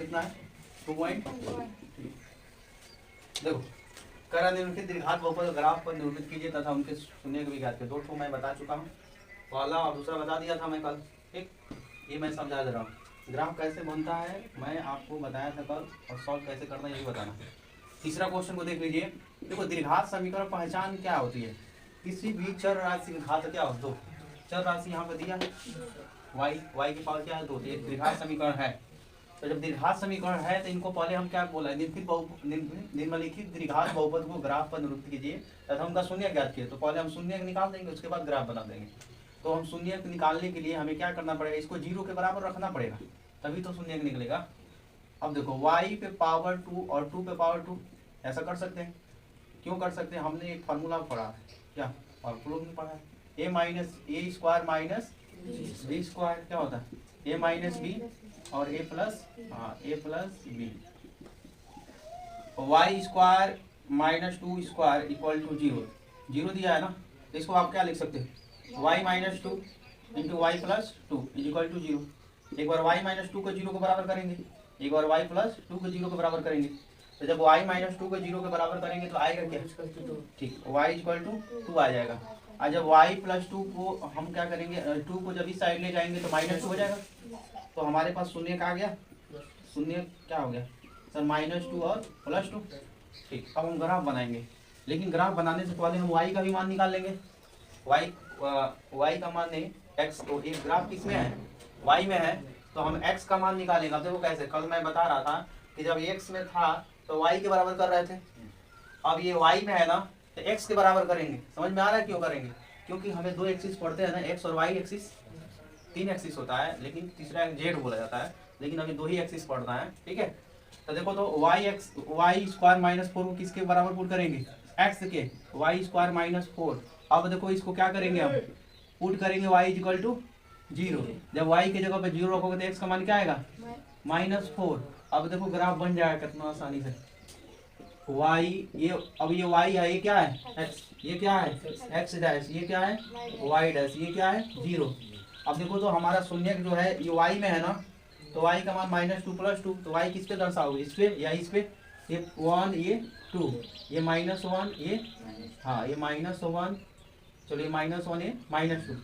कितना है 2.3। देखो करा निम्नलिखित द्विघात बहुपद ग्राफ पर निरूपित कीजिए तथा उनके शून्य को भी ज्ञात कीजिए। 2 ठो मैं बता चुका हूँ, पहला और दूसरा बता दिया था मैं कल, ठीक। ये मैं समझा दे रहा हूँ, ग्राफ कैसे बनता है मैं आपको बताया था कल, और सॉल्व कैसे करना है ये बताना। तीसरा क्वेश्चन को देख लीजिए। देखो द्विघात समीकरण पहचान क्या होती है, किसी भी चर राशि का घात क्या हो, दो। चर राशि यहाँ पर दिया है y की पावर क्या है 2, तो ये द्विघात समीकरण है। तो जब द्विघात समीकरण है तो इनको पहले हम क्या बोला, निम्नलिखित द्विघात बहुपद को ग्राफ पर निरूपित कीजिए तथा उनका शून्य ज्ञात किए। तो पहले हम शून्य निकाल देंगे, उसके बाद ग्राफ बना देंगे। तो हम शून्य निकालने के लिए हमें क्या करना पड़ेगा, इसको 0 के बराबर रखना पड़ेगा, तभी तो शून्य निकलेगा। अब देखो y पे पावर 2 और 2 पे पावर 2, ऐसा कर सकते हैं। क्यों कर सकते हैं, हमने एक फार्मूला पढ़ा है, क्या फार्मूला में पढ़ा है, a minus a square minus b square क्या होता है a माइनस बी और a plus b. Y square minus 2 square equal to 0 दिया है ना, तो इसको आप क्या लिख सकते हैं, y minus 2 into y plus 2 is equal to 0। एक बार y माइनस 2 को 0 के बराबर करेंगे, एक बार y प्लस 2 को 0 के बराबर करेंगे। तो जब y माइनस 2 को 0 के बराबर करेंगे तो आएगा क्या, ठीक, y इक्वल टू 2 आ जाएगा। और जब y प्लस 2 को हम क्या करेंगे, 2 को जब इस साइड ले जाएंगे तो माइनस 2 हो जाएगा। तो हमारे पास शून्य का आ गया, शून्य क्या हो गया सर, -2 और +2, ठीक। अब हम ग्राफ बनाएंगे, लेकिन ग्राफ बनाने से पहले हम y का भी मान निकाल लेंगे। y का मान नहीं x, तो एक ग्राफ किस में है, y में है, तो हम x का मान निकालेंगे। अब देखो कैसे, कल मैं बता रहा था कि जब x में था तो y के बराबर कर रहे थे, अब ये y में है ना तो x के बराबर करेंगे। समझ में आ रहा है क्यों करेंगे, क्योंकि हमें 2 एक्सिस पढ़ते हैं ना, x और y एक्सिस, 3 एक्सिस होता है, लेकिन तीसरा z बोला जाता है, लेकिन अभी 2 ही एक्सिस पढ़ना है, ठीक है। तो देखो तो y स्क्वायर माइनस 4 को किसके बराबर पुट करेंगे, x के, y स्क्वायर माइनस 4। अब देखो इसको क्या करेंगे, हम पुट करेंगे y इक्वल टू 0। जब y की जगह पे 0 रखोगे तो x का मान क्या आएगा, -4। अब देखो ग्राफ बन जाएगा कितना आसानी से, y ये, अब ये y है, ये क्या है x, ये क्या है x डैश, ये क्या है y डैश, ये क्या है 0। अब देखो तो हमारा शून्य जो है ये y में है ना, तो y का मान -2 + 2, तो y किस पे दर्शाओगे, इस पे या इस पे, ये 1 ये 2, ये -1 ये, हाँ ये -1, चलो ये -1 ये -2।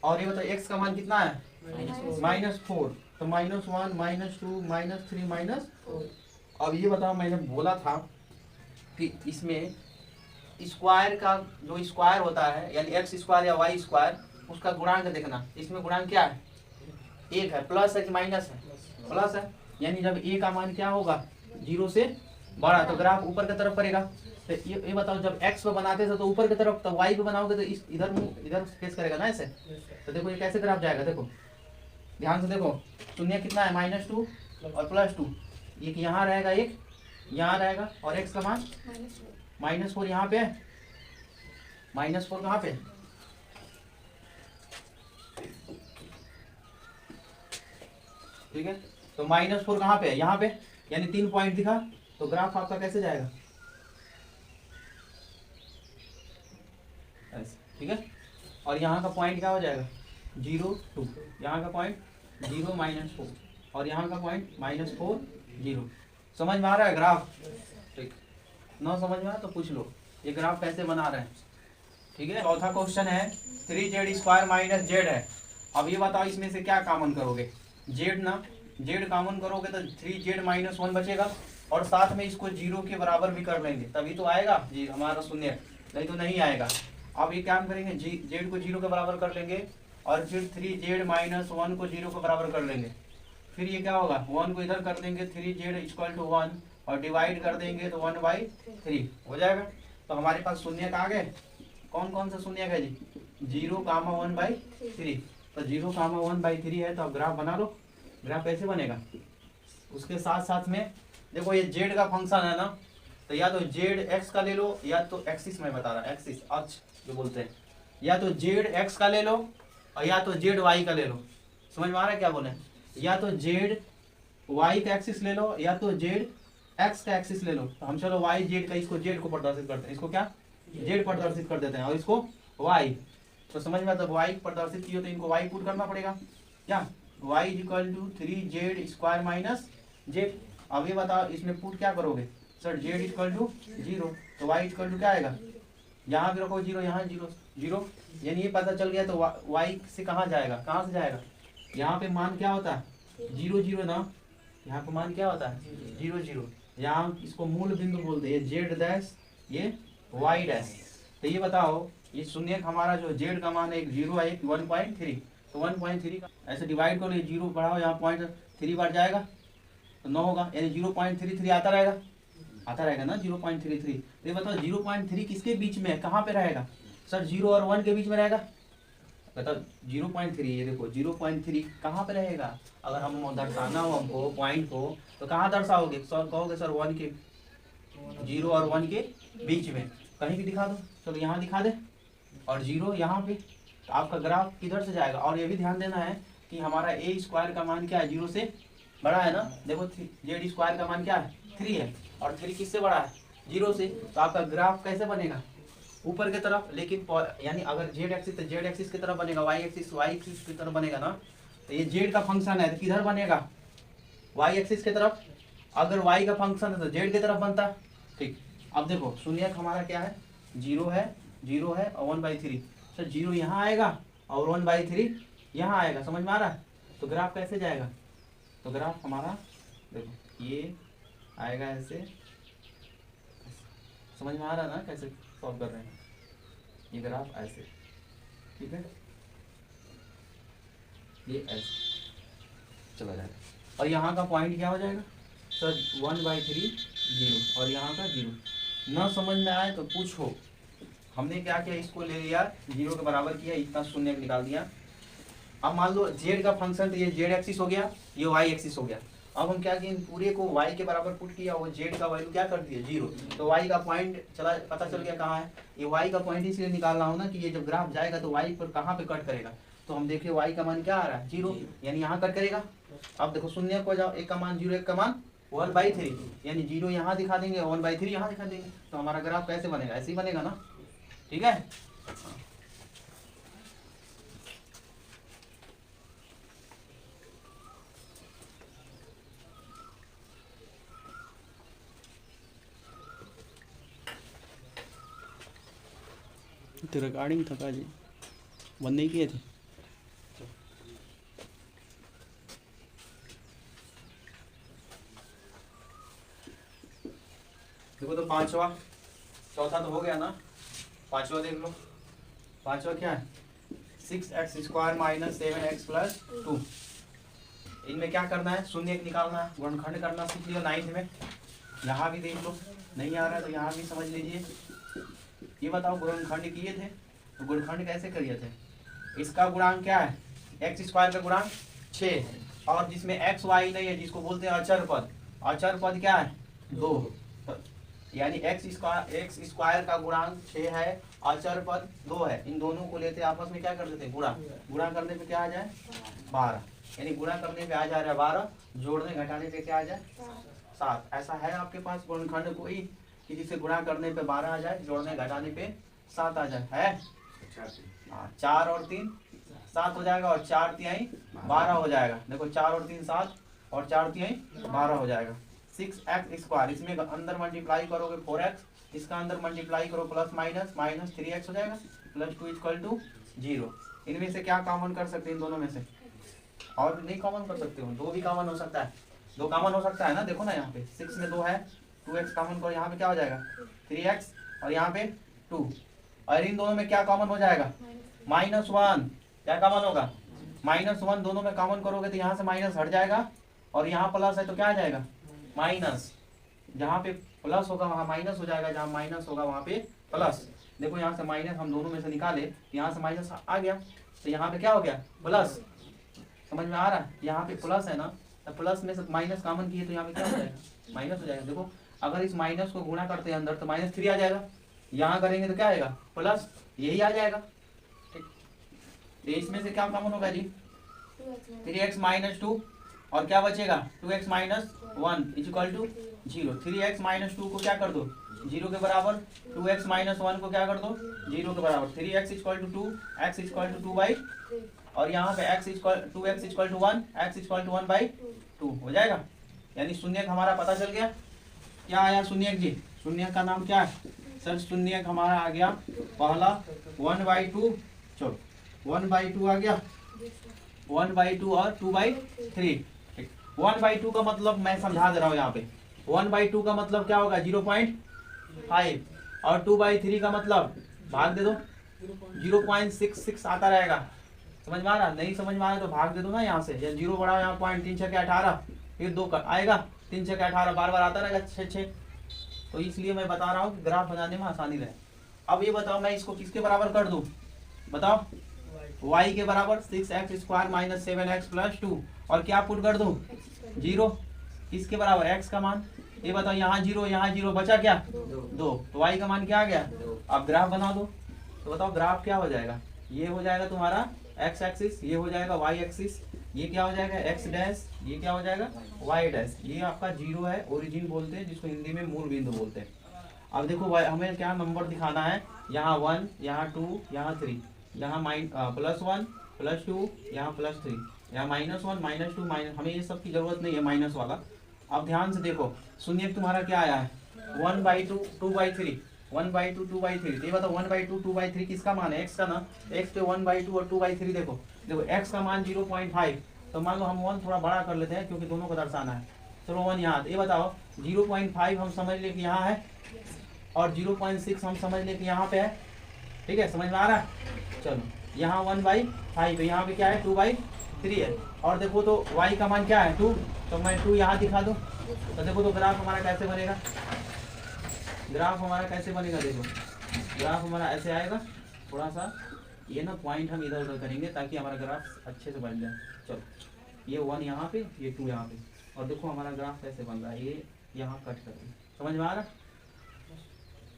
और ये बताओ x का मान कितना है -4, तो -1 -2 -3 -4। अब ये बताओ, मैंने बोला था कि इसमें स्क्वायर का जो स्क्वायर होता है, यानी x स्क्वायर या y स्क्वायर, उसका गुणांक देखना। इसमें गुणांक क्या है, 1 है, प्लस है कि माइनस है, प्लस है, यानी जब a का मान क्या होगा 0 से बड़ा तो ग्राफ ऊपर की तरफ करेगा। तो ये बताओ, जब x पे बनाते थे तो ऊपर की तरफ, तो y पे बनाओगे तो इस इधर फेस करेगा ना ऐसे। तो देखो ये कैसे ग्राफ जाएगा, देखो ध्यान से देखो, शून्य कितना है -2 और +2, एक यहाँ रहेगा, एक यहाँ रहेगा, और x का मान -4 यहाँ पे है, -4 कहाँ पे, ठीक है। तो -4 कहाँ पे है, यहाँ पे, यानी 3 पॉइंट दिखा, तो ग्राफ आपका कैसे जाएगा ऐसे, ठीक है। और यहाँ का पॉइंट क्या हो जाएगा 0 2, यहाँ का पॉइंट 0 -4, और यहाँ का पॉइंट -4 0। समझ में आ रहा है ग्राफ, ठीक। ना समझ में आ तो पूछ लो ये ग्राफ कैसे बना रहे हैं, ठीक है। चौथा क्वेश्चन है 3z स्क्वायर माइनस z है। अब ये बताओ इसमें से क्या कॉमन करोगे, z ना, z कॉमन करोगे तो 3z - 1 बचेगा, और साथ में इसको 0 के बराबर भी कर लेंगे, तभी तो आएगा जी हमारा शून्य, नहीं तो नहीं आएगा। अब ये काम करेंगे, z को 0 के बराबर कर लेंगे, और फिर 3z - 1 को 0 के बराबर कर लेंगे। फिर ये क्या होगा, 1 को इधर कर देंगे, 3z = 1, और डिवाइड कर देंगे तो 1/3 हो जाएगा। तो हमारे पास शून्य का आ गए, कौन कौन सा शून्य है जी, 0, 1/3। तो 0, 1/3 है, तो अब ग्राफ बना लो। ग्राफ कैसे बनेगा, उसके साथ साथ में देखो ये z का फंक्शन है ना, तो या तो z x का ले लो, या तो एक्सिस, मैं बता रहा एक्सिस अक्ष जो बोलते हैं, या तो z x का ले लो और या तो z y का ले लो। समझ में आ रहा है क्या बोले, या तो z y का एक्सिस ले लो या तो z x का एक्सिस ले लो। तो हम चलो y z का, इसको z को प्रदर्शित करते हैं, इसको क्या z प्रदर्शित कर देते हैं, और इसको y। तो समझ में, जब y प्रदर्शित किए तो इनको y पुट करना पड़ेगा, क्या y = 3z square minus z। अब ये बताओ इसमें पुट क्या करोगे सर, जेड इक्वल टू 0, तो वाई इक्वल टू क्या आएगा, यहाँ भी रखो 0, यहाँ 0 0, यानी ये पता चल गया। तो वाई से कहाँ जाएगा, कहाँ से जाएगा, यहाँ पे मान क्या होता है 0 0 ना, यहाँ पे मान क्या होता है 0 0, यहाँ इसको मूल बिंदु बोलते हैं, जेड डैश ये वाई डैश। तो ये बताओ ये शून्य हमारा जो जेड का मान है एक 0 है एक 1.3, तो 1.3 ऐसे डिवाइड करो, ये 0 बढ़ाओ यहाँ 0.3 बार जाएगा तो 9 होगा, यानी 0.33 आता रहेगा ना 0.33। तो ये बताओ 0.3 किसके बीच में है, कहाँ पे रहेगा सर, 0 और 1 के बीच में रहेगा। बताओ 0.3, ये देखो 0.3 कहाँ पे रहेगा, अगर हम दर्शाना हो हमको पॉइंट को तो कहाँ दर्शाओगे सर, कहोगे सर 1 के 0 और 1 के बीच में, कहीं भी दिखा दो, चलो यहाँ दिखा दे, और 0 यहाँ पे, तो आपका ग्राफ किधर से जाएगा। और ये भी ध्यान देना है कि हमारा ए स्क्वायर का मान क्या है, 0 से बड़ा है ना, देखो जेड स्क्वायर का मान क्या है 3 है, और 3 किससे बड़ा है 0 से, तो आपका ग्राफ कैसे बनेगा ऊपर की तरफ, लेकिन यानी अगर जेड एक्सिस तो जेड एक्सिस की तरफ बनेगा, वाई एक्सिस की तरफ बनेगा ना, तो ये जेड का फंक्शन है तो किधर बनेगा वाई एक्सिस की तरफ, अगर वाई का फंक्शन है तो जेड की तरफ बनता। ठीक, अब देखो शून्यक हमारा क्या है 0 है और 1/3, सर 0 यहाँ आएगा और 1/3 यहाँ आएगा, समझ में आ रहा है। तो ग्राफ कैसे जाएगा, तो ग्राफ हमारा देखो ये आएगा ऐसे, समझ में आ रहा है ना कैसे सॉल्व कर रहे हैं, ये ग्राफ ऐसे, ठीक है, ये ऐसे चला जाएगा, और यहाँ का पॉइंट क्या हो जाएगा सर 1/3 0, और यहाँ का 0। ना समझ में आए तो पूछो, हमने क्या किया, इसको ले लिया 0 के बराबर किया, इतना शून्य निकाल दिया। अब मान लो जेड का फंक्शन तो ये जेड एक्सिस हो गया, ये वाई एक्सिस हो गया। अब हम क्या किए, पूरे को y के बराबर पुट किया, वो z का वैल्यू क्या कर दिया 0, तो y का पॉइंट चला पता चल गया कहाँ है, ये y का पॉइंट इसलिए निकाल रहा हूँ ना कि ये जब ग्राफ जाएगा तो y पर कहाँ पे कट करेगा, तो हम देखें y का मान क्या आ रहा है 0, यानी यहाँ कट करेगा। अब देखो शून्य को जाओ, एक का मान 0, एक का मान 1/3, यानी 0 यहाँ दिखा देंगे 1/3 यहाँ दिखा देंगे, तो हमारा ग्राफ कैसे बनेगा, ऐसे ही बनेगा ना, ठीक है। तो रिकॉर्डिंग था काजी बंद नहीं किए थे। देखो तो पांचवा, चौथा तो हो गया ना, पांचवा देख लो, पांचवा क्या है 6x² - 7x + 2। इनमें क्या करना है, शून्य निकालना है, गुणनखंड करना सीख लियो 9th में, यहाँ भी देख लो, नहीं आ रहा है तो यहाँ भी समझ लीजिए। ये बताओ गुणनखंड किए थे तो गुणनखंड कैसे करिए थे, इसका गुणांक क्या है x² का गुणांक 6, और जिसमें x y नहीं है जिसको बोलते हैं अचर पद, अचर पद क्या है 2, यानी x² का गुणांक 6 है, अचर पद 2 है, इन दोनों को लेते आपस में क्या कर देते हैं गुणा, गुणा करने पे क्या आ जाए 12, यानी गुणा करने पे आ जा रहा है 12, जोड़ने घटाने पे क्या आ जाए 7। ऐसा है आपके पास गुणनखंड कोई कि जिसे गुणा करने पे 12 आ जाए, जोड़ने घटाने पे 7 आ जाए, है 4 और 3 7 हो जाएगा, और 4 तिहाई 12 हो जाएगा। देखो 4 और 3 7, और 4 तिहाई 12 हो जाएगा। 6x², इसमें अंदर मल्टीप्लाई करोगे 4x, इसका अंदर मल्टीप्लाई करो प्लस माइनस 3x हो जाएगा, +2 = 0। इनमें से क्या कॉमन कर सकते हैं, इन दोनों में से, और नहीं कॉमन कर सकते हो, 2 भी कॉमन हो सकता है, 2 कॉमन हो सकता है ना, देखो ना यहाँ पे 6 में 2 है, 2x कॉमन करो, यहाँ पे क्या हो जाएगा 3x, और यहाँ पे 2, और इन दोनों में क्या कॉमन हो जाएगा -1, क्या कॉमन होगा -1, दोनों में कॉमन करोगे तो यहाँ से माइनस हट जाएगा, और यहाँ प्लस है तो क्या आ जाएगा माइनस, जहाँ पे प्लस होगा वहाँ माइनस हो जाएगा, जहाँ माइनस होगा वहाँ पे प्लस। देखो यहाँ से माइनस हम दोनों में से निकाले, यहाँ से माइनस आ गया, तो यहाँ पे क्या हो गया प्लस, समझ में आ रहा है, यहाँ पे प्लस है ना, तो प्लस में से माइनस कॉमन किए तो यहाँ पे क्या हो जाएगा माइनस हो जाएगा। देखो अगर इस माइनस को गुणा करते हैं अंदर तो -3 आ जाएगा, यहाँ करेंगे तो क्या आएगा प्लस, यही आ जाएगा, ठीक। तो इसमें से क्या कॉमन होगा जी 3x - 2, और क्या बचेगा 2x - 1 = 0। 3x - 2 को क्या कर दो 0 के बराबर, 2x - 1 को क्या कर दो 0 के बराबर, 3x = 2, x = 2/, और यहाँ पे 2x = 1, x = 1/2 हो जाएगा। यानी शून्यक हमारा पता चल गया। क्या आया शून्यक जी? शून्यक का नाम क्या है सर? शून्यक हमारा आ गया पहला 1/2, चलो 1/2 आ गया, 1/2 और 2/3। 1/2 का मतलब मैं समझा दे रहा हूँ यहाँ पे। 1/2 का मतलब क्या होगा? 0.5 और 2/3 का मतलब भाग दे दो 0.66 आता रहेगा। समझ में आ रहा? नहीं समझ में आ रहा तो भाग दे दो ना यहाँ से। या 0 बढ़ाओ यहाँ पॉइंट, 3 6 18, फिर 2 का आएगा 3 6 18, बार बार आता रहेगा 6 6। तो इसलिए मैं बता रहा हूँ कि ग्राफ बनाने में आसानी रहे। अब ये बताओ मैं इसको किसके बराबर कर दूँ? बताओ। y के बराबर 6x² - 7x + 2 और क्या पुट कर दूँ? 0। किसके बराबर? x का मान। ये बताओ यहाँ 0 यहाँ 0 बचा क्या? 2। तो y का मान क्या आ गया? अब ग्राफ बना दो। तो बताओ ग्राफ क्या हो जाएगा? ये हो जाएगा तुम्हारा x एक्सिस, ये हो जाएगा y एक्सिस, ये क्या हो जाएगा x डैश, ये क्या हो जाएगा y डैश। ये आपका 0 है, ओरिजिन बोलते हैं जिसको हिंदी में मूल बिंदु बोलते हैं। अब देखो हमें क्या नंबर दिखाना है? यहाँ 1, यहाँ 2, यहाँ 3, यहाँ +1 +2, यहाँ +3, यहाँ -1 -2 माइनस। हमें ये सब की जरूरत नहीं है माइनस वाला। अब ध्यान से देखो शून्यक तुम्हारा क्या आया है? 1/2 2/3, 1/2 2/3। ये बताओ 1/2 2/3 किसका मान है? x का ना। x पे 1/2 और 2/3 देखो देखो x का मान 0.5। तो मान लो हम 1 थोड़ा बड़ा कर लेते हैं क्योंकि दोनों को दर्शाना है। चलो 1 यहाँ। ये बताओ 0.5 हम समझ ले कि यहाँ है और 0.6 हम समझ ले कि यहाँ पे है। ठीक है, समझ में आ रहा है? चलो यहाँ 1/5 यहाँ पे क्या है? 2/3 है। और देखो तो y का मान क्या है? 2। तो मैं 2 यहाँ दिखा दूँ। तो देखो तो ग्राफ हमारा कैसे बनेगा? ग्राफ हमारा कैसे बनेगा? देखो ग्राफ हमारा ऐसे आएगा। थोड़ा सा ये ना पॉइंट हम इधर उधर करेंगे ताकि हमारा ग्राफ अच्छे से बन जाए। चलो ये 1 यहाँ पे, ये 2 यहाँ पे, और देखो हमारा ग्राफ कैसे बन रहा है। ये यहाँ कट कर दिया। समझ में आ रहा?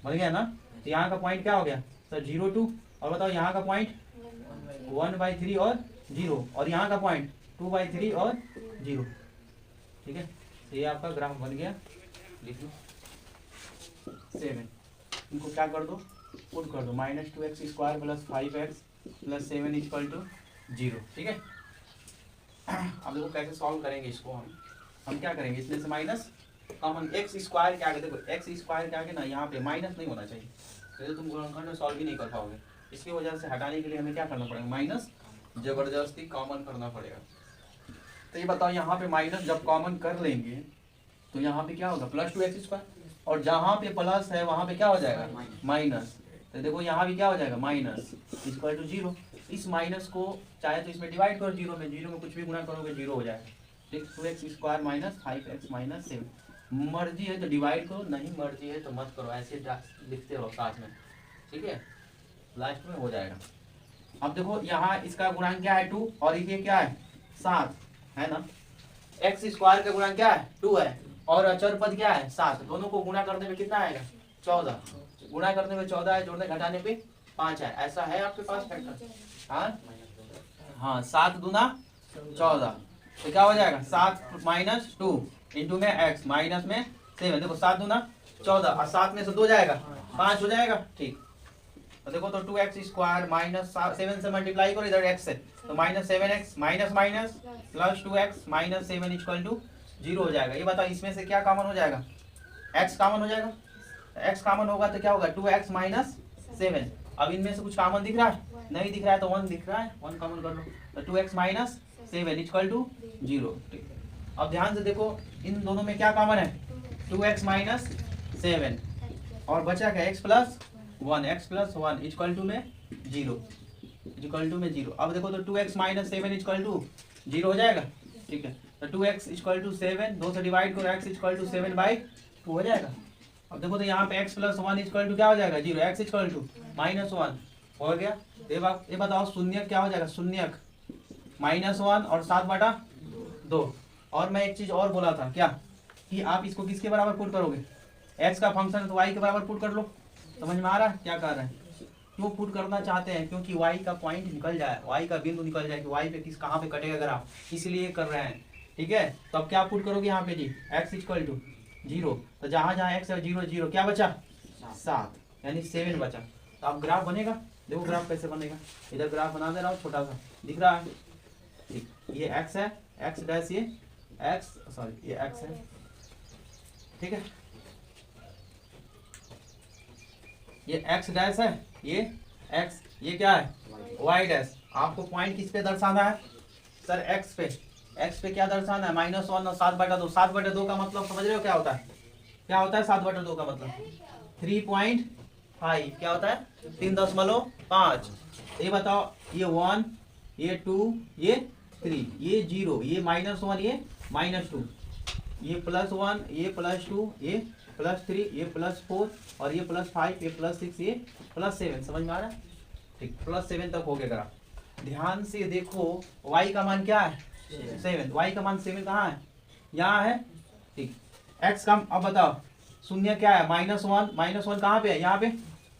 बन गया ना? तो यहाँ का पॉइंट क्या हो गया सर? 0 2। और बताओ यहाँ का पॉइंट 1/3 और 0, और यहाँ का पॉइंट 2/3 और 0। ठीक है, तो ये आपका ग्राफ बन गया। लिख लो 7। इनको क्या कर दो? पुट कर दो। -2x² + 5x + 7 = 0। ठीक है, अब देखो कैसे सॉल्व करेंगे इसको। हम क्या करेंगे? इसमें से माइनस कॉमन x² के आगे देखो, x² के आगे ना यहाँ पे माइनस नहीं होना चाहिए, तो तुम गुणनखंड में सॉल्व भी नहीं कर पाओगे। इसकी वजह से हटाने के लिए हमें क्या करना पड़ेगा? माइनस जबरदस्ती कॉमन करना पड़ेगा। तो ये बताओ यहाँ पे माइनस जब कॉमन कर लेंगे तो यहाँ पे क्या होगा? +2x², और जहाँ पे प्लस है वहाँ पे क्या हो जाएगा? माइनस। तो देखो यहाँ भी क्या हो जाएगा? माइनस = 0। इस माइनस को चाहे तो इसमें डिवाइड करो 0 में, 0 में कुछ भी गुणा करोगे 0 हो जाएगा। ठीक, 2x² - 5x - 7। मर्जी है तो डिवाइड करो, नहीं मर्जी है तो मत करो, ऐसे लिखते रहो साथ में। ठीक है, लास्ट में हो जाएगा। अब देखो यहाँ इसका गुणांक क्या है? 2, और ये क्या है? 7 है ना। x² का गुणांक क्या है? 2 है, और अचर पद क्या है? 7। दोनों को गुणा करने में कितना आएगा? 14। गुणा करने में 14 है, जोड़ने घटाने पे 5 है। ऐसा है आपके पास फैक्टर? हाँ 7 दूना 14। तो क्या हो जाएगा? 7 - 2 इंटू में x माइनस में 7। देखो 7 दूना 14 और 7 में से 2 जाएगा 5 हो जाएगा। ठीक, तो देखो तो 2x² - 7 से मल्टीप्लाई करो इधर x से, तो -7x माइनस माइनस +2x - 7 = 0 हो जाएगा। ये बताओ इसमें से क्या कॉमन हो जाएगा? x कॉमन हो जाएगा। x कॉमन होगा तो क्या होगा? 2x - 7। अब इनमें से कुछ कॉमन दिख रहा है? नहीं दिख रहा है तो 1 दिख रहा है, 1 कॉमन कर लो। तो 2x - 7 = 0। ठीक, अब ध्यान से देखो इन दोनों में क्या कॉमन है? 2x - 7 और बचा क्या? x + 1, x + 1 = में 0, में 0। अब देखो तो 2x - 7 = 0 हो जाएगा। ठीक है, तो 2x = 7, 2 से डिवाइड करो, x = 7/2 हो जाएगा। अब देखो तो यहाँ पे x + 1 = क्या हो जाएगा? 0, x = -1 हो गया। ये बताओ शून्यक क्या हो जाएगा? शून्यक -1 और 7/2। और मैं एक चीज और बोला था क्या, कि आप इसको किसके बराबर पुट करोगे? x का फंक्शन तो y के बराबर पुट कर लो। समझ में आ रहा है क्या कर रहे हैं? क्यों पुट करना चाहते हैं? क्योंकि y का पॉइंट निकल जाए, y का बिंदु निकल जाए कि y पे किस कहाँ पे कटेगा ग्राफ, इसलिए कर रहे हैं। ठीक है, तो अब क्या पुट करोगे यहाँ पे जी? x = 0। तो जहाँ जहाँ x है 0 0 क्या बचा? 7, यानी 7 बचा। तो अब ग्राफ बनेगा। देखो ग्राफ कैसे बनेगा, इधर ग्राफ बना दे रहा हूँ, छोटा सा दिख रहा है। ठीक, ये x है, x डैश ये एक्स, सॉरी ये एक्स है, ठीक है, ये एक्स डैश है, ये एक्स, ये क्या है वाई डैश। आपको पॉइंट किस पे दर्शाना है सर, एक्स पे। एक्स पे क्या दर्शाना है, -1 और 7/2। 7/2 का मतलब समझ रहे हो क्या होता है, क्या होता है 7/2 का मतलब 3.5, क्या होता है 3.5। ये बताओ, ये 1, ये 2, ये 3, ये 0, ये -1, ये -2, ये +1, ये +2, ये +3, ये +4 और ये +5, ये +6, ये +7। समझ में आ रहा है, ठीक, +7 तक हो गया। करा ध्यान से देखो, y का मान क्या है 7, y का मान 7 कहाँ है, यहाँ है, ठीक। x का अब बताओ शून्य क्या है, -1, -1 कहाँ पे है, यहाँ पे,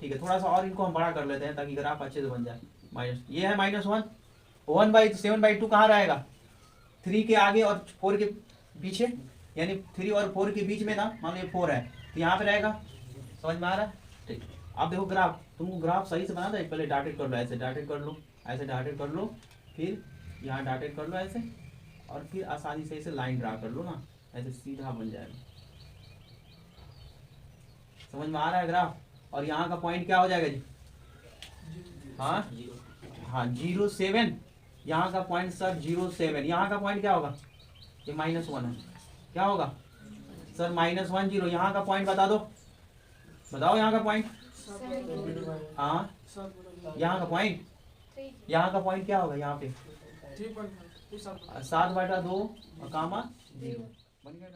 ठीक है। थोड़ा सा और इनको हम बड़ा कर लेते हैं ताकि ग्राफ अच्छे से बन जाए। माइनस ये है -1, 1/7/2 कहाँ रहेगा, 3 के आगे और 4 के पीछे, यानी 3 और 4 के बीच में ना, मान लो 4 है तो यहाँ पे रहेगा। समझ में आ रहा है, ठीक। अब देखो ग्राफ, तुमको ग्राफ सही से बनाना है, पहले डाटेड कर लो, ऐसे डाटेड कर लो, ऐसे डाटेड कर लो, फिर यहाँ डाटेड कर लो ऐसे, और फिर आसानी से इसे लाइन ड्रा कर लो ना, ऐसे सीधा बन जाएगा। समझ में आ रहा है ग्राफ, और यहाँ का पॉइंट क्या हो जाएगा जी, हाँ हाँ 0.7, यहाँ का पॉइंट सर 0.7, यहाँ का पॉइंट क्या होगा, ये -1 है, क्या होगा सर -1 0, यहाँ का पॉइंट बता दो, बताओ यहाँ का पॉइंट, हाँ यहाँ का पॉइंट, यहाँ का पॉइंट क्या होगा, यहाँ पे 7/2 और 0 बन गया।